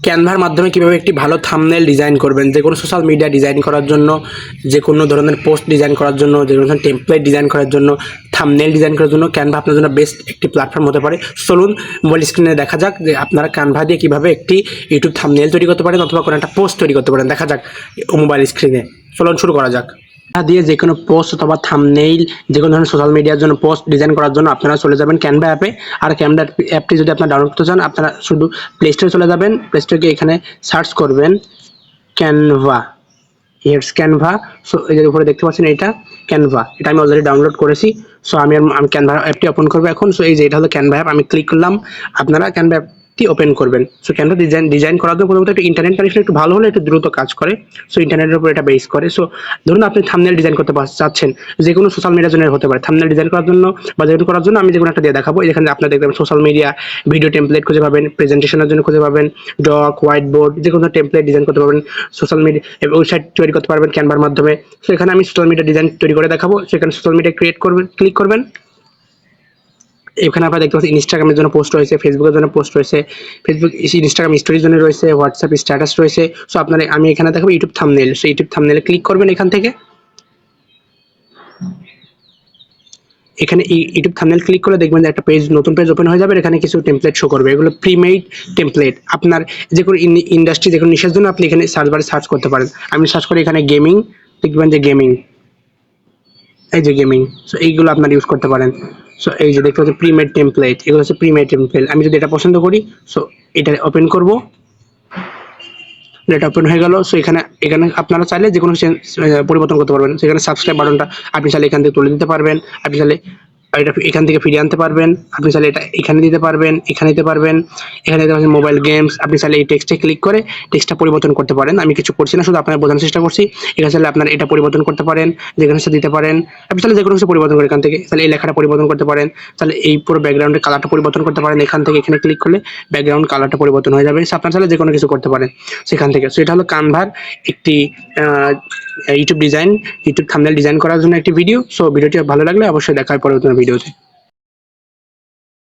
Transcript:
ক্যানভার মাধ্যমে কিভাবে একটি ভালো থাম্বনেল ডিজাইন করবেন, যে কোনো সোশ্যাল মিডিয়া ডিজাইন করার জন্য, যে কোনো ধরনের পোস্ট ডিজাইন করার জন্য, যে কোনো ধরনের টেমপ্লেট ডিজাইন করার জন্য, থাম্বনেল ডিজাইন করার জন্য ক্যানভা আপনার জন্য বেস্ট একটি প্ল্যাটফর্ম হতে পারে। চলুন মোবাইল স্ক্রিনে দেখা যাক যে আপনারা ক্যানভা দিয়ে কীভাবে একটি ইউটিউব থাম্বনেল তৈরি করতে পারেন অথবা কোনো একটা পোস্ট তৈরি করতে পারেন। দেখা যাক মোবাইল স্ক্রিনে। চলুন শুরু করা যাক। দিয়ে যে কোনো পোস্ট অথবা থাম্বনেইল, যে কোনো ধরনের সোশ্যাল মিডিয়ার জন্য পোস্ট ডিজাইন করার জন্য আপনারা চলে যাবেন ক্যানভা অ্যাপে। আর ক্যানভা অ্যাপটি যদি আপনারা ডাউনলোড করতে চান, আপনারা শুধু প্লে স্টোরে চলে যাবেন। প্লে স্টোরে গিয়ে এখানে সার্চ করবেন ক্যানভা, হেডস ক্যানভা। সো এর উপরে দেখতে পাচ্ছেন এটা ক্যানভা, এটা আমি অলরেডি ডাউনলোড করেছি। সো আমি ক্যানভা অ্যাপটি ওপেন করবো এখন। সো এই যে এটা হলো ক্যানভা অ্যাপ, আমি ক্লিক করলাম। আপনারা ক্যানভা অ্যাপটি ওপেন করবেন। সো ক্যানভা ডিজাইন করার জন্য প্রথমত একটু ইন্টারনেট কানেকশন একটু ভালো হলে একটু দ্রুত কাজ করে। সো ইন্টারনেটের উপর এটা বেস করে। সো ধরুন আপনি থাম্বনেল ডিজাইন করতে চাচ্ছেন, যে কোনো সোশ্যাল মিডিয়ার জন্য হতে পারে। থাম্বনেল ডিজাইন করার জন্য বা যেগুলো করার জন্য আমি যে কোনো একটা দিয়ে দেখাবো। এখানে আপনারা দেখতে পাবেন সোশ্যাল মিডিয়া, ভিডিও টেমপ্লেট খুঁজে পাবেন, প্রেজেন্টেশনের জন্য খুঁজে পাবেন, ডক, হোয়াইট বোর্ড, যে কোনো টেমপ্লেট ডিজাইন করতে পারবেন। সোশ্যাল মিডিয়া ওয়েবসাইট তৈরি করতে পারবেন ক্যানভার মাধ্যমে। সো এখানে আমি সোশ্যাল মিডিয়া ডিজাইন তৈরি করে দেখাবো। সেখানে সোশ্যাল মিডিয়া ক্রিয়েট করবেন, ক্লিক করবেন। এখানে আপনারা দেখতে পাচ্ছেন ইনস্টাগ্রামের জন্য পোস্ট রয়েছে, ফেসবুকের জন্য পোস্ট রয়েছে, ফেসবুক ইনস্টাগ্রাম স্টোরির জন্য রয়েছে, হোয়াটসঅ্যাপ স্ট্যাটাস রয়েছে। সো আপনারা আমি এখানে দেখাবো ইউটিউব থাম্বনেল। সো ইউটিউব থাম্বনেলে ক্লিক করবেন এখান থেকে। এখানে ইউটিউব থাম্বনেল ক্লিক করে দেখবেন যে একটা পেজ, নতুন পেজ ওপেন হয়ে যাবে। এখানে কিছু টেমপ্লেট শো করবে, এগুলো প্রিমেড টেমপ্লেট। আপনার যে কোনো ইন্ডাস্ট্রি, যে কোনো নিশের জন্য আপনি এখানে সার্চ বারে সার্চ করতে পারেন। আমি সার্চ করি এখানে গেমিং, দেখবেন যে গেমিং, এই যে গেমিং। সো এইগুলো আপনারা ইউজ করতে পারেন। সো এই যে দেখতে পাচ্ছেন প্রিমেড টেমপ্লেট, এগুলো হচ্ছে প্রিমেড টেমপ্লেট। আমি যদি এটা পছন্দ করি, সো এটা ওপেন করব। এটা ওপেন হয়ে গেল। সো এখানে আপনারা চাইলে যে কোনো পরিবর্তন করতে পারবেন। সেখানে সাবস্ক্রাইব বাটনটা আপনি চাইলে এখান থেকে তুলে দিতে পারবেন। আপনি চাইলে এটা এখান থেকে ফিরিয়ে আনতে পারবেন। আপনি চাইলে এটা এখানে দিতে পারবেন, এখানে দিতে পারবেন, এখানে দিতে পারবেন মোবাইল গেমস। আপনি চাইলে এই টেক্সটে ক্লিক করে টেক্সটটা পরিবর্তন করতে পারেন। আমি কিছু করছি না, শুধু আপনার বোঝানোর চেষ্টা করছি। এখানে চাইলে আপনারা এটা পরিবর্তন করতে পারেন, যেখানে সাথে দিতে পারেন। আপনি চাইলে যে কোনো কিছু পরিবর্তন করে এখান থেকে, তাহলে এই লেখাটা পরিবর্তন করতে পারেন। তাহলে এই পুরো ব্যাকগ্রাউন্ডের কালারটা পরিবর্তন করতে পারেন। এখান থেকে এখানে ক্লিক করলে ব্যাকগ্রাউন্ড কালারটা পরিবর্তন হয়ে যাবে। সো আপনার চাইলে যে কোনো কিছু করতে পারেন সেখান থেকে। সো এটা হলো ক্যানভার একটি ইউটিউব থাম্বনেল ডিজাইন করার জন্য একটি ভিডিও। সো ভিডিওটি ভালো লাগলে অবশ্যই দেখা হয় পরবর্তী ভিডিওতে।